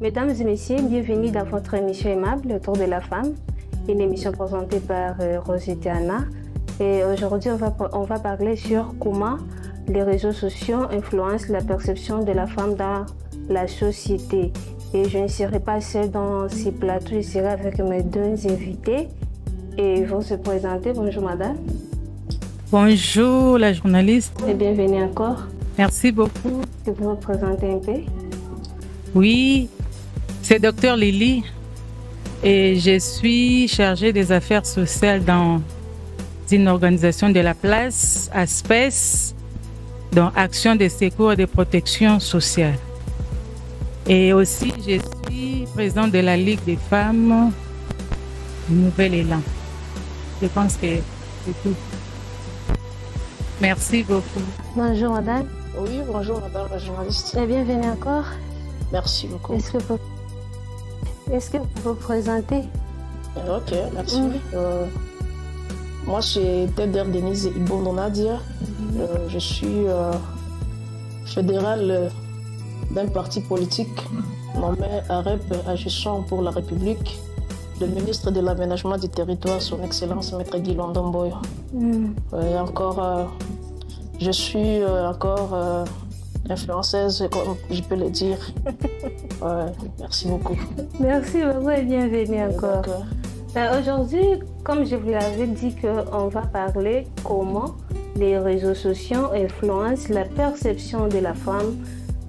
Mesdames et messieurs, bienvenue dans votre émission aimable, Le Tour de la Femme, une émission présentée par Rosette Anna. Et aujourd'hui, on va parler sur comment les réseaux sociaux influencent la perception de la femme dans la société. Et je ne serai pas seule dans ces plateaux, je serai avec mes deux invités. Et ils vont se présenter. Bonjour madame. Bonjour la journaliste. Et bienvenue encore. Merci beaucoup. Je peux vous présenter un peu? Oui, c'est Dr Lily et je suis chargée des affaires sociales dans une organisation de la place, ASPES, dans Action de secours et de protection sociale. Et aussi, je suis présidente de la Ligue des femmes du Nouvel Élan. Je pense que c'est tout. Merci beaucoup. Bonjour madame. Oui, bonjour madame la journaliste. Et bienvenue encore. Merci beaucoup. Est-ce que vous pouvez vous présenter? Ok, merci. Moi, c'est Teder Denise Ibondo Nadia. Je suis fédérale d'un parti politique nommé AREP, Agissons pour la République, le ministre de l'Aménagement du Territoire, son Excellence Maître Guy Londomboyo. Et encore, je suis encore influenceuse, comme je peux le dire. Merci beaucoup. Merci beaucoup et bienvenue encore. Aujourd'hui, comme je vous l'avais dit, on va parler comment les réseaux sociaux influencent la perception de la femme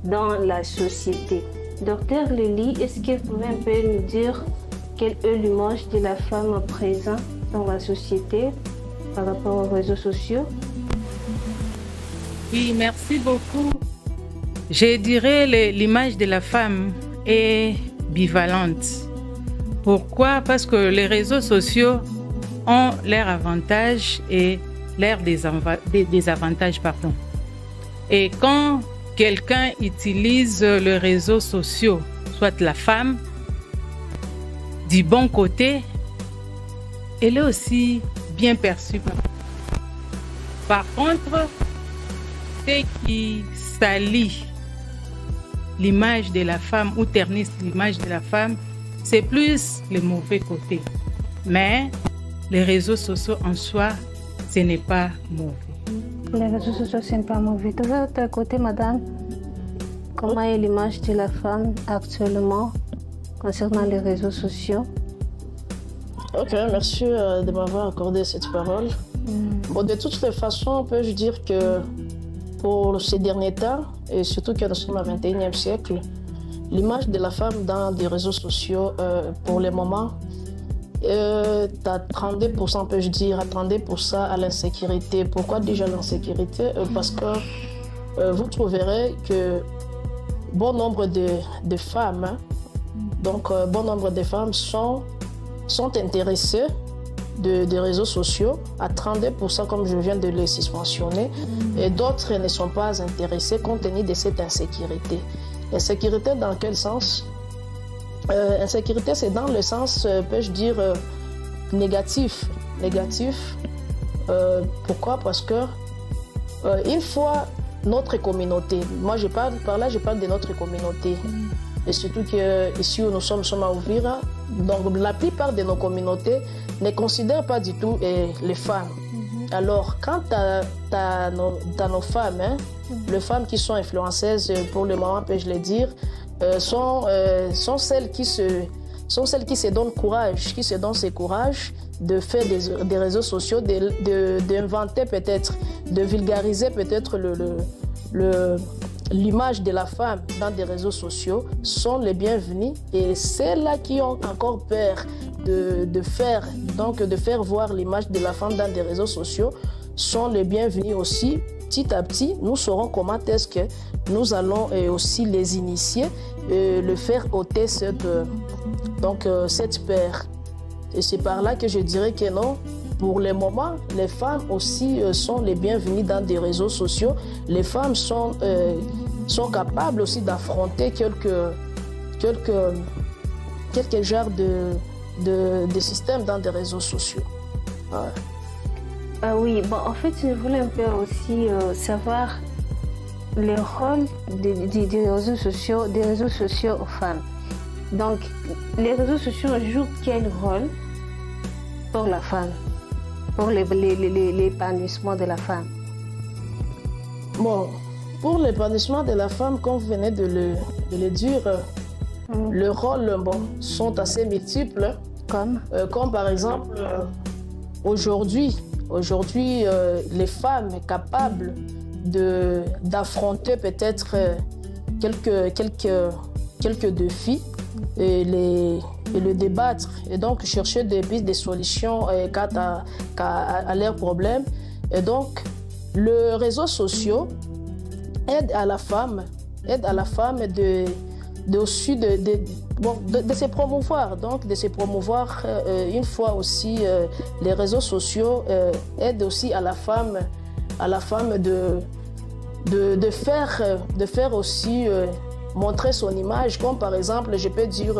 dans la société. Docteur Lily, est-ce que vous pouvez un peu nous dire quelle est l'image de la femme présente dans la société par rapport aux réseaux sociaux? Oui, merci beaucoup. Je dirais l'image de la femme est bivalente. Pourquoi? Parce que les réseaux sociaux ont leurs avantages et leurs désavantages. Et quand quelqu'un utilise les réseaux sociaux, soit la femme, du bon côté, elle est aussi bien perçue. Par contre, ce qui salit l'image de la femme ou ternissent l'image de la femme, c'est plus le mauvais côté. Mais les réseaux sociaux en soi, ce n'est pas mauvais. Les réseaux sociaux, ce n'est pas mauvais. De votre côté, madame, comment est l'image de la femme actuellement concernant les réseaux sociaux? Ok, merci de m'avoir accordé cette parole. Bon, de toutes les façons, peux-je dire que pour ces derniers temps, et surtout que nous sommes au XXIe siècle, l'image de la femme dans les réseaux sociaux, pour le moment, est à 32%, peux-je dire, à 32% à l'insécurité. Pourquoi déjà l'insécurité? Parce que vous trouverez que bon nombre de femmes, bon nombre de femmes sont intéressées des réseaux sociaux à 32%, comme je viens de le mentionner, et d'autres ne sont pas intéressés compte tenu de cette insécurité. Insécurité dans quel sens? Insécurité, c'est dans le sens, peux-je dire, négatif. Pourquoi? Parce que une fois notre communauté, moi je parle de notre communauté, et surtout qu'ici où nous sommes à Uvira, donc la plupart de nos communautés ne considèrent pas du tout les femmes. Alors quand tu as nos femmes, les femmes qui sont influenceuses, pour le moment, peux-je le dire, sont celles qui se donnent courage, qui se donnent ce courage de faire des réseaux sociaux, d'inventer peut-être, de vulgariser peut-être l'image de la femme dans des réseaux sociaux, sont les bienvenus. Et celles-là qui ont encore peur de faire voir l'image de la femme dans des réseaux sociaux sont les bienvenus aussi. Petit à petit, nous saurons comment est-ce que nous allons aussi les initier, le faire ôter cette peur. Et c'est par là que je dirais que non, pour le moment, les femmes aussi sont les bienvenues dans des réseaux sociaux. Les femmes sont capables aussi d'affronter quelques genres de systèmes dans des réseaux sociaux. Ouais. Oui, bon, en fait, je voulais un peu aussi savoir le rôle des réseaux sociaux aux femmes. Donc, les réseaux sociaux jouent quel rôle pour la femme, pour l'épanouissement de la femme? Bon, pour l'épanouissement de la femme, comme vous venez de le dire, le rôle sont assez multiples. Comme par exemple, aujourd'hui, les femmes capables d'affronter peut-être quelques défis et le débattre et donc chercher des solutions quant à leurs problèmes. Et donc, les réseaux sociaux aident à la femme de se promouvoir. Donc, de se promouvoir une fois aussi, les réseaux sociaux aident aussi à la femme de faire aussi montrer son image, comme par exemple, je peux dire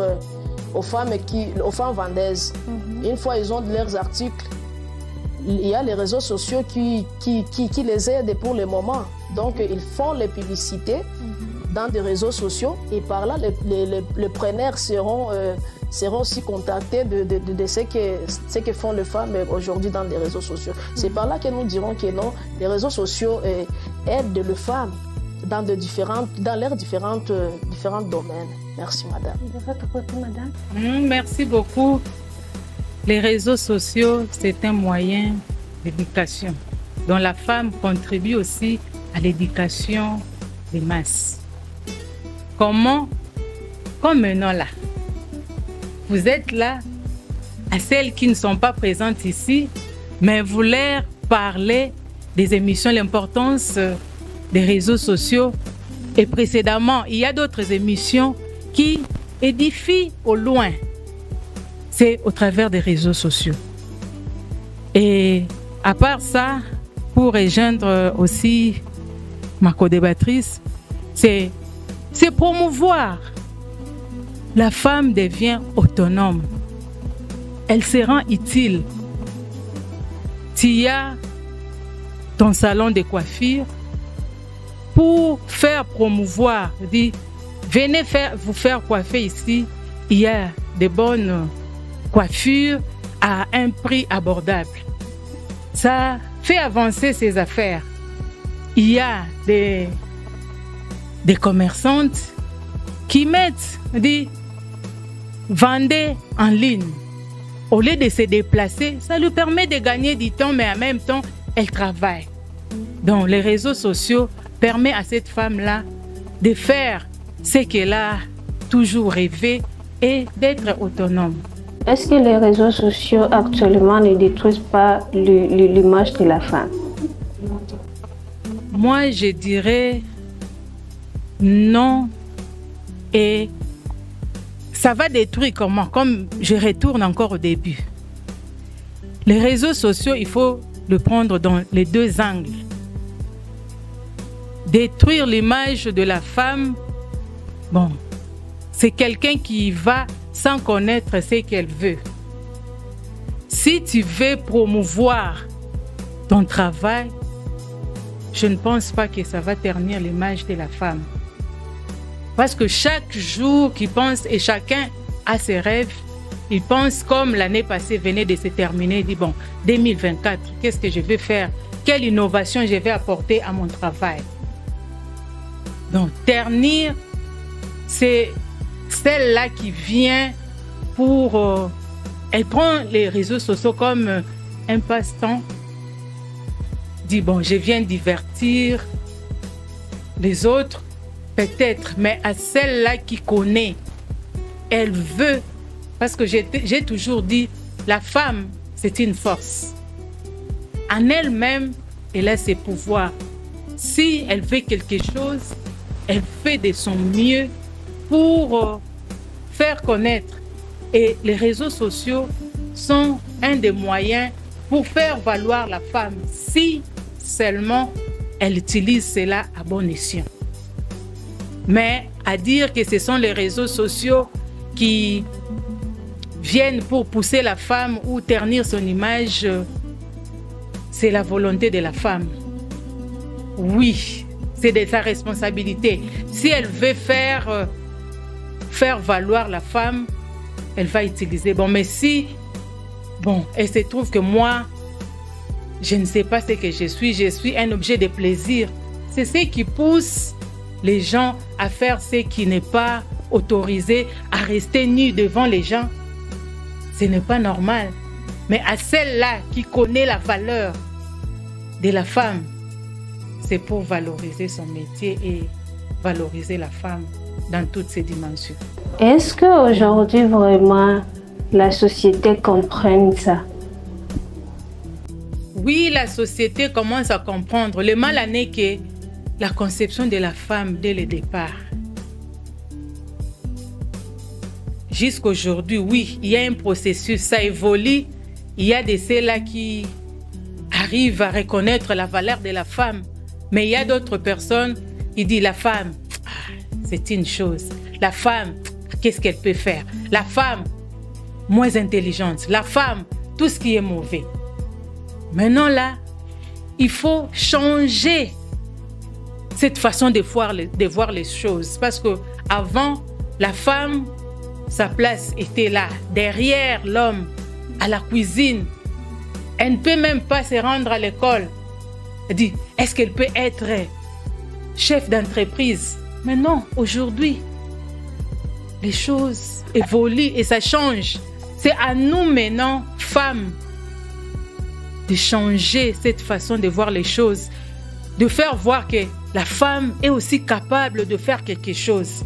aux femmes vendeuses. Une fois ils ont leurs articles, il y a les réseaux sociaux qui les aident pour le moment. Donc, ils font les publicités dans des réseaux sociaux et par là, les preneurs seront aussi contactés de ce que font les femmes aujourd'hui dans les réseaux sociaux. C'est par là que nous dirons que non, les réseaux sociaux aident les femmes dans leurs différents domaines. Merci, madame. De votre côté, madame? Merci beaucoup. Les réseaux sociaux, c'est un moyen d'éducation dont la femme contribue aussi à l'éducation des masses. Comment? Comme maintenant là. Vous êtes là, à celles qui ne sont pas présentes ici, mais vous leur parlez des émissions, l'importance des réseaux sociaux. Et précédemment, il y a d'autres émissions qui édifient au loin. C'est au travers des réseaux sociaux. Et à part ça, pour rejoindre aussi ma co-débattrice, c'est promouvoir. La femme devient autonome. Elle se rend utile. Tu as ton salon de coiffure pour faire promouvoir. Dit, venez vous faire coiffer ici. Il y a des bonnes coiffures à un prix abordable. Ça fait avancer ses affaires. Il y a des commerçantes qui mettent, dit, vendez en ligne. Au lieu de se déplacer, ça lui permet de gagner du temps, mais en même temps, elle travaille. Donc, les réseaux sociaux permettent à cette femme-là de faire ce qu'elle a toujours rêvé et d'être autonome. Est-ce que les réseaux sociaux actuellement ne détruisent pas l'image de la femme? Moi, je dirais non. Et ça va détruire comment? Comme je retourne encore au début. Les réseaux sociaux, il faut le prendre dans les deux angles. Détruire l'image de la femme, bon, c'est quelqu'un qui va sans connaître ce qu'elle veut. Si tu veux promouvoir ton travail, je ne pense pas que ça va ternir l'image de la femme. Parce que chaque jour qu'il pense, et chacun a ses rêves, il pense comme l'année passée venait de se terminer, il dit bon, 2024, qu'est-ce que je vais faire? Quelle innovation je vais apporter à mon travail? Donc, ternir, c'est celle-là qui vient pour... elle prend les réseaux sociaux comme un passe-temps. Dit, bon, je viens divertir les autres, peut-être, mais à celle-là qui connaît, elle veut, parce que j'ai toujours dit, la femme, c'est une force. En elle-même, elle a ses pouvoirs. Si elle veut quelque chose, elle fait de son mieux pour faire connaître. Et les réseaux sociaux sont un des moyens pour faire valoir la femme, si seulement elle utilise cela à bon escient. Mais à dire que ce sont les réseaux sociaux qui viennent pour pousser la femme ou ternir son image, c'est la volonté de la femme. Oui, c'est de sa responsabilité. Si elle veut faire faire valoir la femme, elle va utiliser. Bon, mais si, bon, elle se trouve que moi, je ne sais pas ce que je suis un objet de plaisir. C'est ce qui pousse les gens à faire ce qui n'est pas autorisé, à rester nus devant les gens. Ce n'est pas normal. Mais à celle-là qui connaît la valeur de la femme, c'est pour valoriser son métier et valoriser la femme dans toutes ses dimensions. Est-ce qu'aujourd'hui, vraiment, la société comprend ça? Oui, la société commence à comprendre. Le mal en est que la conception de la femme dès le départ. Jusqu'aujourd'hui, oui, il y a un processus, ça évolue. Il y a de ceux-là qui arrivent à reconnaître la valeur de la femme. Mais il y a d'autres personnes qui disent la femme, c'est une chose. La femme, qu'est-ce qu'elle peut faire? La femme, moins intelligente. La femme, tout ce qui est mauvais. Maintenant là, il faut changer cette façon de voir les choses. Parce que avant, la femme, sa place était là, derrière l'homme, à la cuisine. Elle ne peut même pas se rendre à l'école. Elle dit, est-ce qu'elle peut être chef d'entreprise? Mais non, aujourd'hui, les choses évoluent et ça change. C'est à nous maintenant, femmes, de changer cette façon de voir les choses, de faire voir que la femme est aussi capable de faire quelque chose.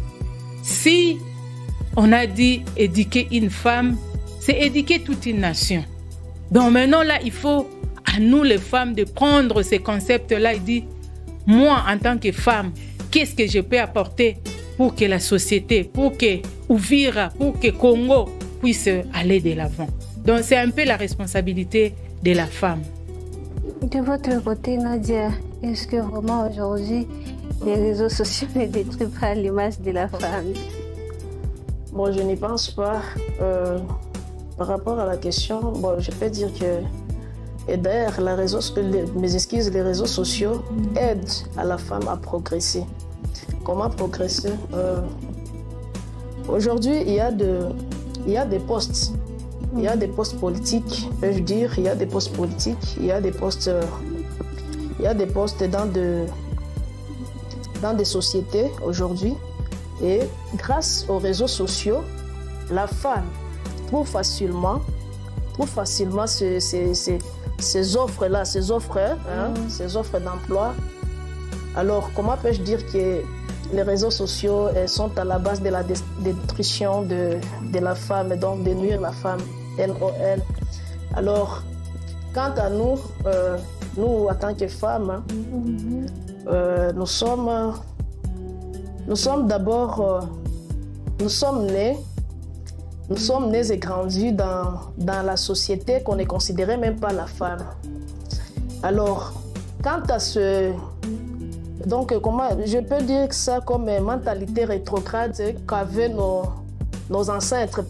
Si on a dit éduquer une femme, c'est éduquer toute une nation. Donc maintenant là, il faut à nous les femmes de prendre ces concepts-là et dire, moi en tant que femme, qu'est-ce que je peux apporter pour que la société, pour que Uvira, pour que Congo puisse aller de l'avant. Donc c'est un peu la responsabilité de la femme. De votre côté, Nadia, est-ce que vraiment aujourd'hui, les réseaux sociaux ne détruisent pas l'image de la femme? Bon, je n'y pense pas. Par rapport à la question, bon, je peux dire que, et d'ailleurs, les réseaux sociaux aident à la femme à progresser. Comment progresser? Aujourd'hui, il y a des postes. Il y a des postes politiques, peux-je dire, il y a des postes politiques, il y a des postes dans des sociétés aujourd'hui. Et grâce aux réseaux sociaux, la femme trouve facilement ces offres-là, ces offres d'emploi. Alors, comment peux-je dire que les réseaux sociaux sont à la base de la destruction de la femme, et donc de nuire la femme, LOL. Alors, quant à nous, nous en tant que femmes, nous sommes nés et grandis dans la société qu'on ne considérait même pas la femme. Alors, quant à ce... Donc, comment je peux dire ça comme une mentalité rétrograde qu'avaient nos ancêtres,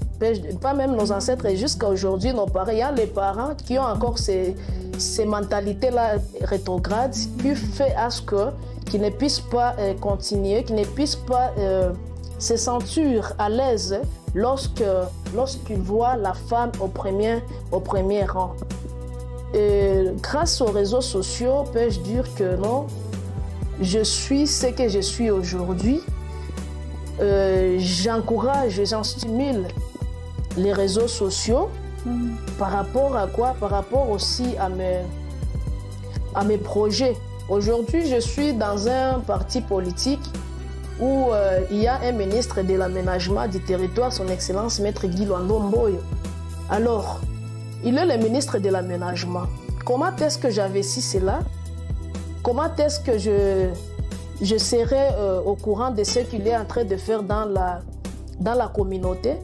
pas même nos ancêtres, et jusqu'à aujourd'hui, nos parents. Il y a les parents qui ont encore ces mentalités-là rétrogrades qui fait à ce qu'ils ne puissent pas continuer, qu'ils ne puissent pas se sentir à l'aise lorsqu'ils voient la femme au premier rang. Et grâce aux réseaux sociaux, peux-je dire que non, je suis ce que je suis aujourd'hui. J'encourage, j'en stimule les réseaux sociaux. Par rapport à quoi? Par rapport aussi à mes projets. Aujourd'hui, je suis dans un parti politique où il y a un ministre de l'aménagement du territoire, son Excellence Maître Guy Luando Mboyo. Alors, il est le ministre de l'aménagement. Comment est-ce que j'investis cela? Comment est-ce que je serai au courant de ce qu'il est en train de faire dans la communauté?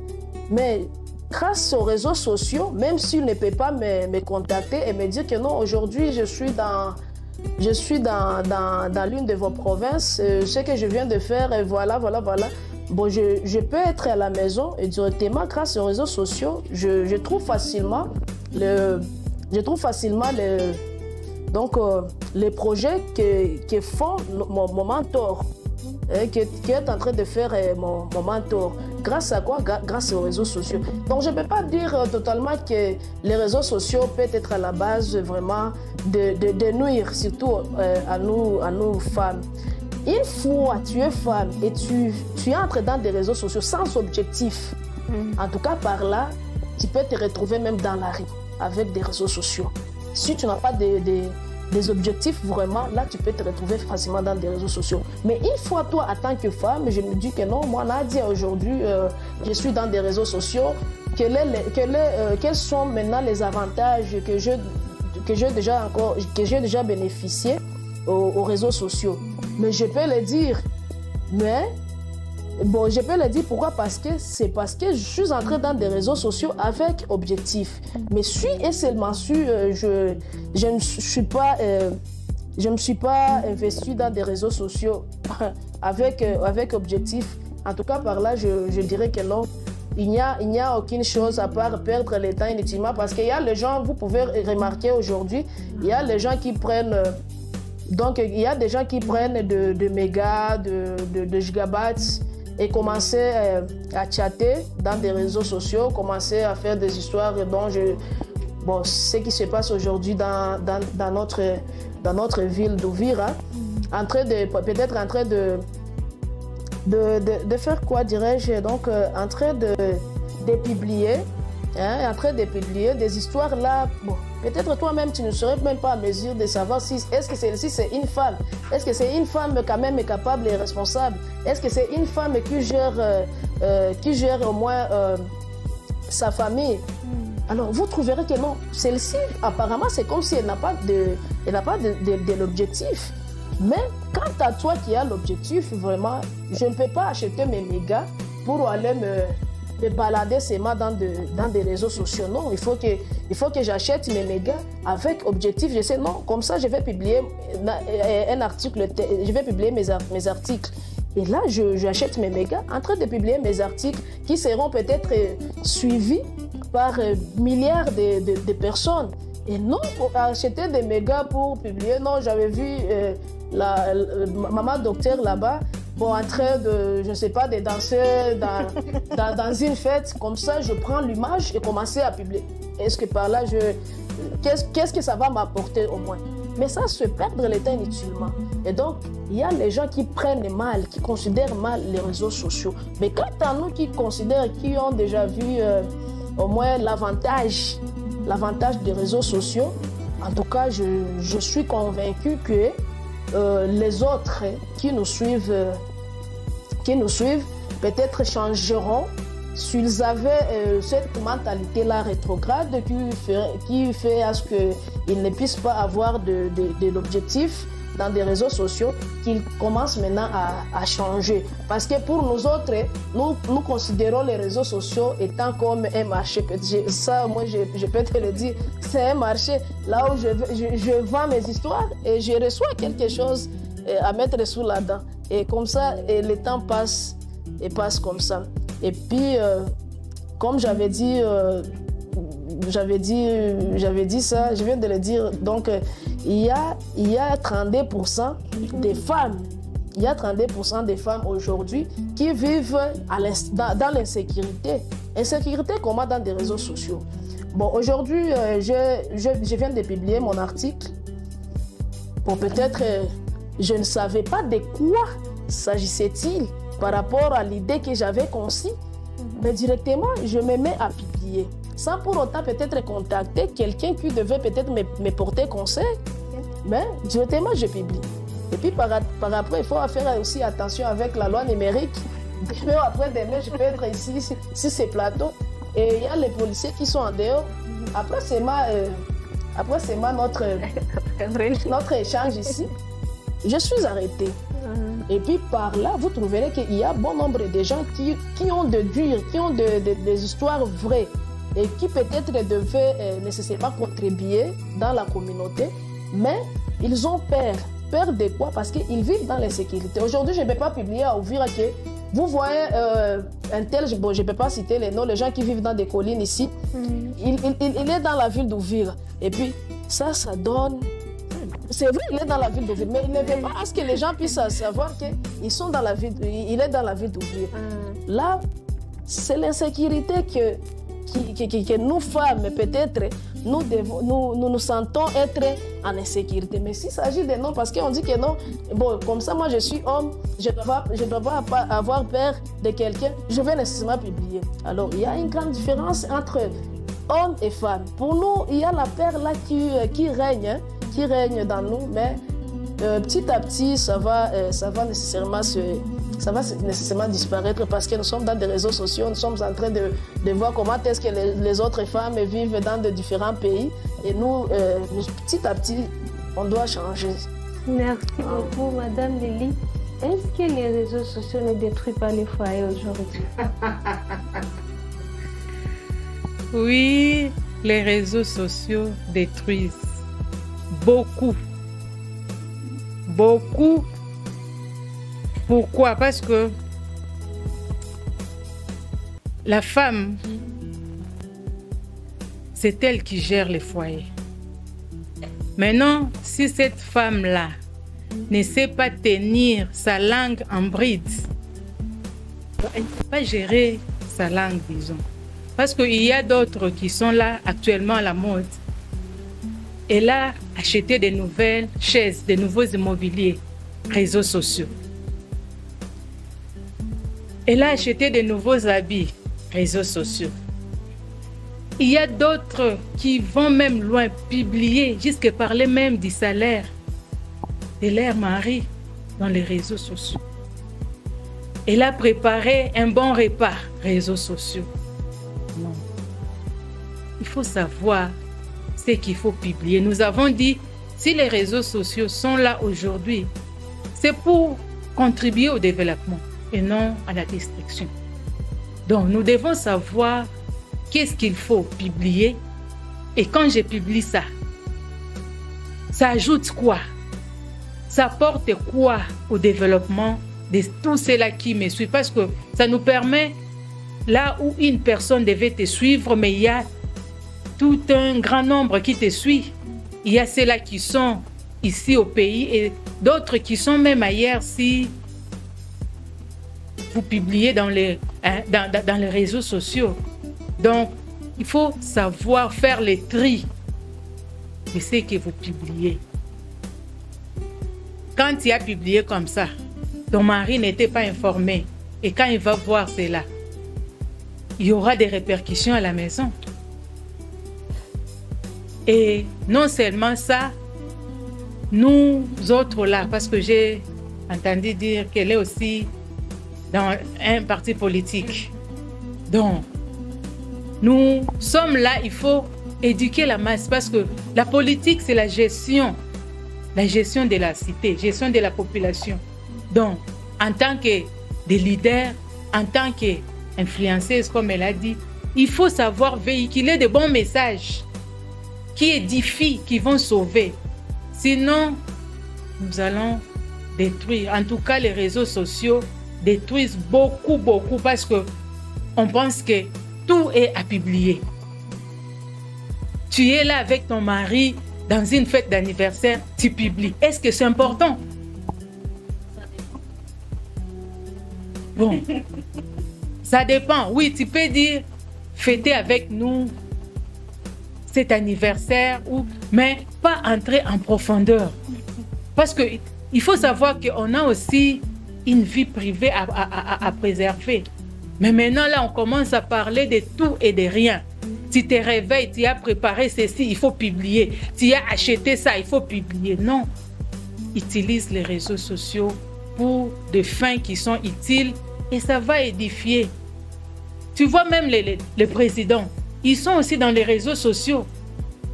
Mais grâce aux réseaux sociaux, même s'il ne peut pas me contacter et me dire que non, aujourd'hui je suis dans l'une de vos provinces, ce que je viens de faire, et voilà. Bon, je peux être à la maison et directement, grâce aux réseaux sociaux, je trouve facilement les projets que font mon mentor. qui est en train de faire mon mentor. Grâce à quoi? Grâce aux réseaux sociaux. Donc je ne peux pas dire totalement que les réseaux sociaux peuvent être à la base vraiment de nuire, surtout à nous femmes. Une fois tu es femme et tu entres dans des réseaux sociaux sans objectif, en tout cas par là, tu peux te retrouver même dans la rue avec des réseaux sociaux. Si tu n'as pas des objectifs, vraiment, là, tu peux te retrouver facilement dans des réseaux sociaux. Mais une fois, toi, en tant que femme, je me dis que non, moi, Nadia, aujourd'hui, je suis dans des réseaux sociaux. Quels sont maintenant les avantages que j'ai déjà bénéficié aux réseaux sociaux? Mais je peux le dire. Mais, bon, je peux le dire pourquoi? Parce que je suis entrée dans des réseaux sociaux avec objectif. Mais et seulement je ne suis pas investie dans des réseaux sociaux avec objectif. En tout cas, par là, je dirais que non. Il n'y a aucune chose à part perdre le temps inutilement. Parce qu'il y a les gens, vous pouvez remarquer aujourd'hui, il y a les gens qui prennent... Donc, il y a des gens qui prennent de mégas, de gigabytes et commencer à chatter dans des réseaux sociaux, commencer à faire des histoires dont ce qui se passe aujourd'hui dans notre ville d'Ouvira, peut-être en train de faire quoi, dirais-je, donc en train de publier, en train de publier des histoires là, bon, peut-être toi-même tu ne serais même pas en mesure de savoir si c'est une femme, est-ce que c'est une femme quand même capable et responsable, est-ce que c'est une femme qui gère au moins sa famille. Alors vous trouverez que non, celle-ci apparemment c'est comme si elle n'a pas de l'objectif. Mais quant à toi qui as l'objectif, vraiment, je ne peux pas acheter mes mégas pour aller me balader seulement dans des réseaux sociaux. Non, il faut que j'achète mes mégas avec objectif. Je sais, non, comme ça, je vais publier un article, je vais publier mes articles. Et là, j'achète mes mégas en train de publier mes articles qui seront peut-être suivis par milliards de personnes. Et non, pour acheter des mégas pour publier, non, j'avais vu maman docteur là-bas, bon, en train de, je ne sais pas, de danser dans une fête, comme ça, je prends l'image et commencer à publier. Est-ce que par là, qu'est-ce que ça va m'apporter au moins? Mais ça, se perdre le temps inutilement. Et donc, il y a les gens qui prennent mal, qui considèrent mal les réseaux sociaux. Mais quant à nous qui considèrent, qui ont déjà vu au moins l'avantage des réseaux sociaux, en tout cas, je suis convaincue que les autres qui nous suivent peut-être changeront s'ils avaient cette mentalité-là rétrograde qui fait à ce qu'ils ne puissent pas avoir de l'objectif dans des réseaux sociaux, qu'ils commencent maintenant à changer. Parce que pour nous autres, nous considérons les réseaux sociaux étant comme un marché. Ça, moi, je peux te le dire, c'est un marché là où je vends mes histoires et je reçois quelque chose à mettre sous la dent. Et comme ça, et le temps passe et passe comme ça. Et puis, comme j'avais dit ça, je viens de le dire, donc il y a 32% des femmes, il y a 32% des femmes aujourd'hui qui vivent dans l'insécurité. Insécurité comment? Dans des réseaux sociaux. Bon, aujourd'hui, je viens de publier mon article. Bon, peut-être je ne savais pas de quoi s'agissait-il par rapport à l'idée que j'avais conçue, mais directement, je me mets à publier. Sans pour autant peut-être contacter quelqu'un qui devait peut-être me porter conseil, mais directement, je publie. Et puis par après, il faut faire aussi attention avec la loi numérique. Après-demain, je peux être ici, sur ces plateaux, et il y a les policiers qui sont en dehors. Après, c'est notre échange ici. Je suis arrêtée. Et puis par là, vous trouverez qu'il y a bon nombre de gens qui ont de dur, qui ont des histoires vraies et qui peut-être devaient nécessairement contribuer dans la communauté, mais ils ont peur. Peur de quoi? Parce qu'ils vivent dans l'insécurité. Aujourd'hui, je ne peux pas publier à Ouvira que vous voyez un tel, bon, je ne peux pas citer les noms, les gens qui vivent dans des collines ici, il est dans la ville d'Ouvira. Et puis, ça donne c'est vrai, il est dans la ville d'Ouvrier, mais il ne veut pas à ce que les gens puissent savoir qu'ils sont dans la ville, il est dans la ville d'Ouvrier. Là, c'est l'insécurité que nous femmes, peut-être, nous sentons être en insécurité. Mais s'il s'agit de non, parce qu'on dit que non, bon, comme ça, moi je suis homme, je ne dois pas avoir peur de quelqu'un, je vais nécessairement publier. Alors, il y a une grande différence entre hommes et femmes. Pour nous, il y a la peur là qui règne dans nous, mais petit à petit, ça va nécessairement disparaître parce que nous sommes dans des réseaux sociaux, nous sommes en train de voir comment est-ce que les autres femmes vivent dans de différents pays. Et nous, petit à petit, on doit changer. Merci beaucoup, Madame Lily. Est-ce que les réseaux sociaux ne détruisent pas les foyers aujourd'hui? Oui, les réseaux sociaux détruisent beaucoup. Beaucoup. Pourquoi? Parce que la femme, c'est elle qui gère les foyers. Maintenant, si cette femme-là ne sait pas tenir sa langue en bride, elle ne peut pas gérer sa langue, disons. Parce qu'il y a d'autres qui sont là actuellement à la mode. Elle a acheté des nouvelles chaises, des nouveaux immobiliers, réseaux sociaux. Elle a acheté de nouveaux habits, réseaux sociaux. Il y a d'autres qui vont même loin, publier, jusqu'à parler même du salaire de leur mari dans les réseaux sociaux. Elle a préparé un bon repas, réseaux sociaux. Non. Il faut savoir ce qu'il faut publier. Nous avons dit, si les réseaux sociaux sont là aujourd'hui, c'est pour contribuer au développement et non à la destruction. Donc, nous devons savoir qu'est-ce qu'il faut publier et quand je publie ça, ça ajoute quoi? Ça apporte quoi au développement de tous ceux-là qui me suivent? Parce que ça nous permet, là où une personne devait te suivre, mais il y a tout un grand nombre qui te suit. Il y a ceux-là qui sont ici au pays et d'autres qui sont même ailleurs si vous publiez dans les réseaux sociaux. Donc, il faut savoir faire le tri de ce que vous publiez. Quand tu as publié comme ça, ton mari n'était pas informé. Et quand il va voir cela, il y aura des répercussions à la maison. Et non seulement ça, nous autres là, parce que j'ai entendu dire qu'elle est aussi dans un parti politique. Donc, nous sommes là, il faut éduquer la masse parce que la politique, c'est la gestion de la cité, gestion de la population. Donc, en tant que des leaders, en tant qu'influenceuse, comme elle a dit, il faut savoir véhiculer de bons messages qui édifient, qui vont sauver. Sinon, nous allons détruire. En tout cas, les réseaux sociaux détruisent beaucoup, beaucoup parce qu'on pense que tout est à publier. Tu es là avec ton mari dans une fête d'anniversaire, tu publies. Est-ce que c'est important? Bon, ça dépend. Oui, tu peux dire fêter avec nous cet anniversaire, mais pas entrer en profondeur. Parce qu'il faut savoir qu'on a aussi une vie privée à préserver. Mais maintenant, là, on commence à parler de tout et de rien. Tu te réveilles, tu as préparé ceci, il faut publier. Tu as acheté ça, il faut publier. Non. Utilise les réseaux sociaux pour des fins qui sont utiles et ça va édifier. Tu vois même les présidents, ils sont aussi dans les réseaux sociaux.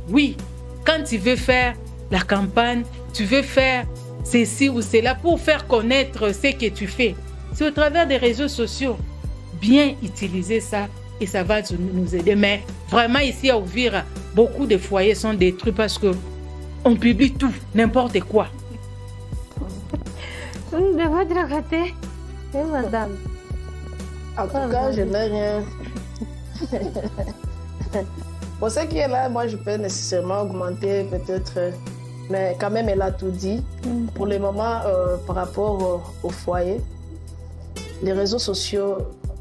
Oui, quand tu veux faire la campagne, tu veux faire ceci ou cela pour faire connaître ce que tu fais. C'est au travers des réseaux sociaux. Bien utiliser ça et ça va nous aider. Mais vraiment ici à Uvira, beaucoup de foyers sont détruits parce qu'on publie tout, n'importe quoi. De votre côté, et madame? En tout cas, je n'ai rien. Pour ce qui est là, moi je peux nécessairement augmenter peut-être mais quand même, elle a tout dit. Pour le moment, par rapport au foyer, les réseaux sociaux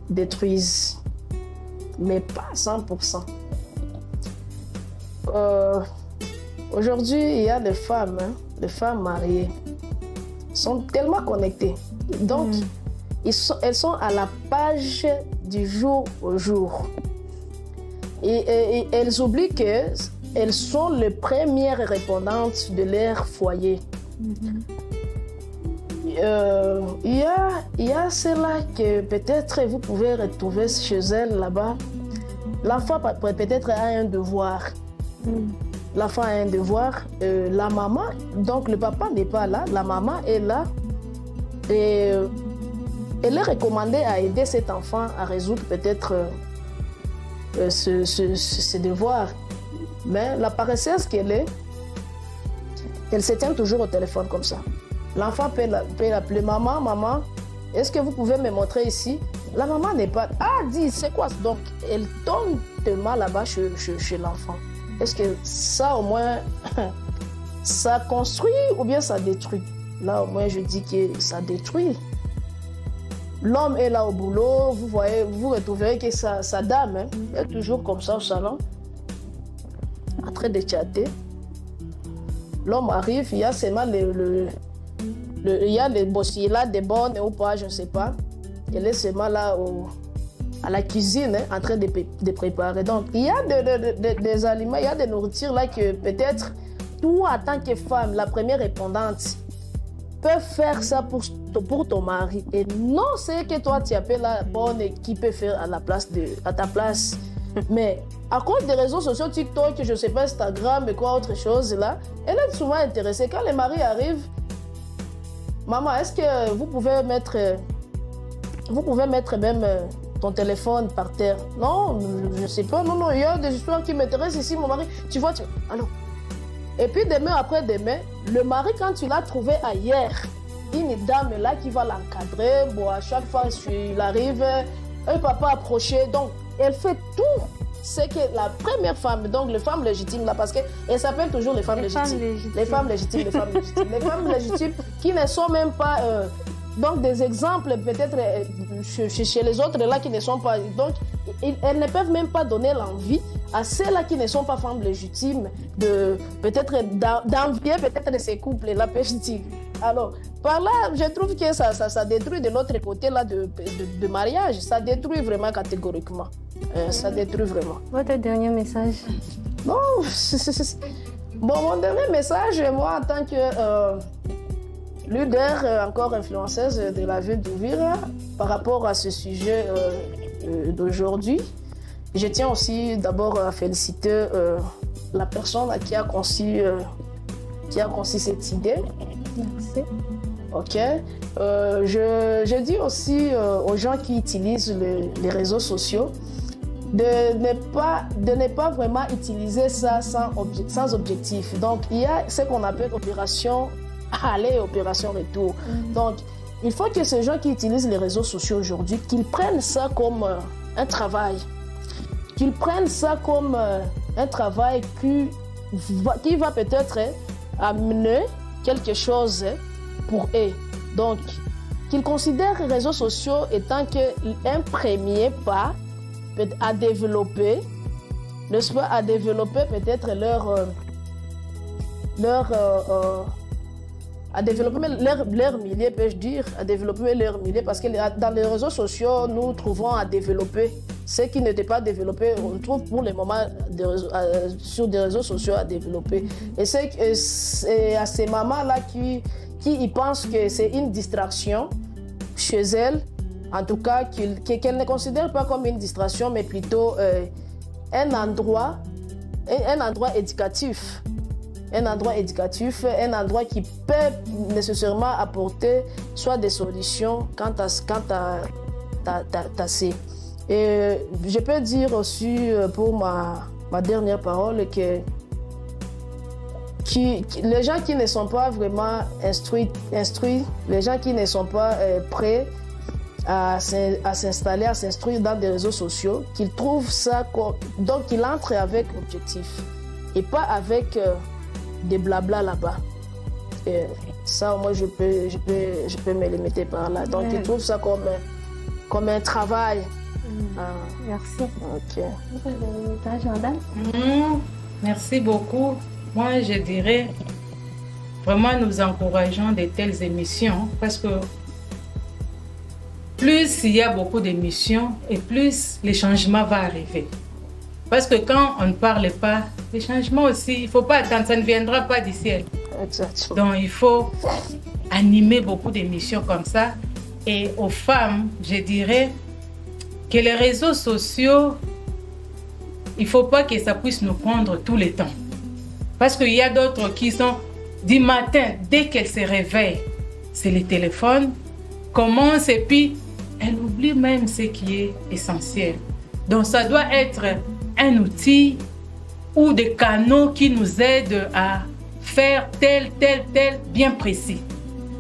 détruisent, mais pas 100%. Aujourd'hui, il y a des femmes mariées, sont tellement connectées. Donc, elles sont à la page du jour au jour. Et elles oublient qu'elles sont les premières répondantes de leur foyer. Il y a celle-là que peut-être vous pouvez retrouver chez elle là-bas. L'enfant peut-être a un devoir. L'enfant a un devoir. La maman, donc le papa n'est pas là, la maman est là. Et elle est recommandée à aider cet enfant à résoudre peut-être ce devoir. Mais la paresseuse qu'elle est, elle se tient toujours au téléphone comme ça. L'enfant peut l'appeler maman, maman, est-ce que vous pouvez me montrer ici? La maman n'est pas... Ah, dis, c'est quoi? Donc, elle tombe tellement là-bas chez l'enfant. Est-ce que ça, au moins, ça construit ou bien ça détruit? Là, au moins, je dis que ça détruit. L'homme est là au boulot, vous voyez, vous retrouverez que sa dame est toujours comme ça au salon, en train de chatter. L'homme arrive, il y a seulement il y a les bossiers là, des bonnes ou pas, je ne sais pas. Elle est seulement là à la cuisine, en train de préparer. Donc, il y a des aliments, il y a des nourritures là que peut-être toi, en tant que femme, la première répondante, peut faire ça pour ton mari. Et non, c'est que toi, tu appelles la bonne et qui peut faire à ta place. Mais à cause des réseaux sociaux, TikTok, je ne sais pas, Instagram et quoi, autre chose là, elle est souvent intéressée. Quand les maris arrivent, maman, est-ce que vous pouvez mettre même ton téléphone par terre? Non, je ne sais pas. Non, il y a des histoires qui m'intéressent ici, mon mari. Tu vois, alors. Et puis demain après demain, le mari, quand tu l'as trouvé ailleurs, une dame là qui va l'encadrer, bon, à chaque fois il arrive, un papa approché, donc elle fait tout. C'est que la première femme, donc les femmes légitimes là, parce qu'elles s'appellent toujours les femmes légitimes. Les femmes légitimes, les femmes légitimes. Les femmes légitimes qui ne sont même pas... donc des exemples peut-être chez les autres là qui ne sont pas... Donc elles ne peuvent même pas donner l'envie à celles-là qui ne sont pas femmes légitimes peut-être d'envier peut-être ces couples là, peut-être. Alors, par là, je trouve que ça détruit de l'autre côté là de mariage. Ça détruit vraiment catégoriquement. Ça détruit vraiment. Votre dernier message? Non, bon, mon dernier message, moi en tant que leader, encore influenceuse de la ville d'Uvira, par rapport à ce sujet d'aujourd'hui, je tiens aussi d'abord à féliciter la personne qui a conçu cette idée. Merci. Ok. Je dis aussi aux gens qui utilisent les réseaux sociaux de ne pas vraiment utiliser ça sans objectif. Donc, il y a ce qu'on appelle opération aller et opération retour. Donc, il faut que ces gens qui utilisent les réseaux sociaux aujourd'hui, qu'ils prennent ça comme un travail. Qu'ils prennent ça comme un travail qui va peut-être amener quelque chose pour eux. Donc, qu'ils considèrent les réseaux sociaux étant un premier pas à développer, n'est-ce pas, à développer peut-être à développer leur milieu, peux-je dire, à développer leur milieu, parce que dans les réseaux sociaux, nous trouvons à développer ce qui n'était pas développé, on trouve pour le moment sur des réseaux sociaux à développer. Et c'est à ces mamans-là qui y pensent que c'est une distraction chez elles, en tout cas qu'elles ne considèrent pas comme une distraction, mais plutôt un endroit éducatif. Un endroit éducatif, un endroit qui peut nécessairement apporter soit des solutions quant à ces. Et je peux dire aussi pour ma dernière parole que les gens qui ne sont pas vraiment instruits, les gens qui ne sont pas prêts à s'installer, à s'instruire dans des réseaux sociaux, qu'ils trouvent ça, donc qu'ils entrent avec l'objectif et pas avec des blabla là-bas. Et ça, moi, je peux me limiter par là. Donc, ils trouvent ça comme un travail. Merci. Ok. Merci beaucoup. Moi, je dirais, vraiment, nous encourageons de telles émissions parce que plus il y a beaucoup d'émissions et plus les changements vont arriver. Parce que quand on ne parle pas, les changements aussi, il ne faut pas attendre, ça ne viendra pas du ciel. Exactement. Donc, il faut animer beaucoup d'émissions comme ça. Et aux femmes, je dirais que les réseaux sociaux, il ne faut pas que ça puisse nous prendre tout le temps. Parce qu'il y a d'autres qui sont du matin, dès qu'elles se réveillent, c'est le téléphone, commence et puis elles oublient même ce qui est essentiel. Donc, ça doit être un outil ou des canaux qui nous aident à faire tel bien précis.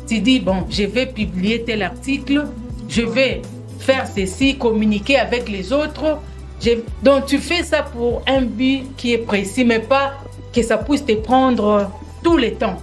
Tu dis, bon, je vais publier tel article, je vais faire ceci, communiquer avec les autres. Donc, tu fais ça pour un but qui est précis, mais pas que ça puisse te prendre tout le temps.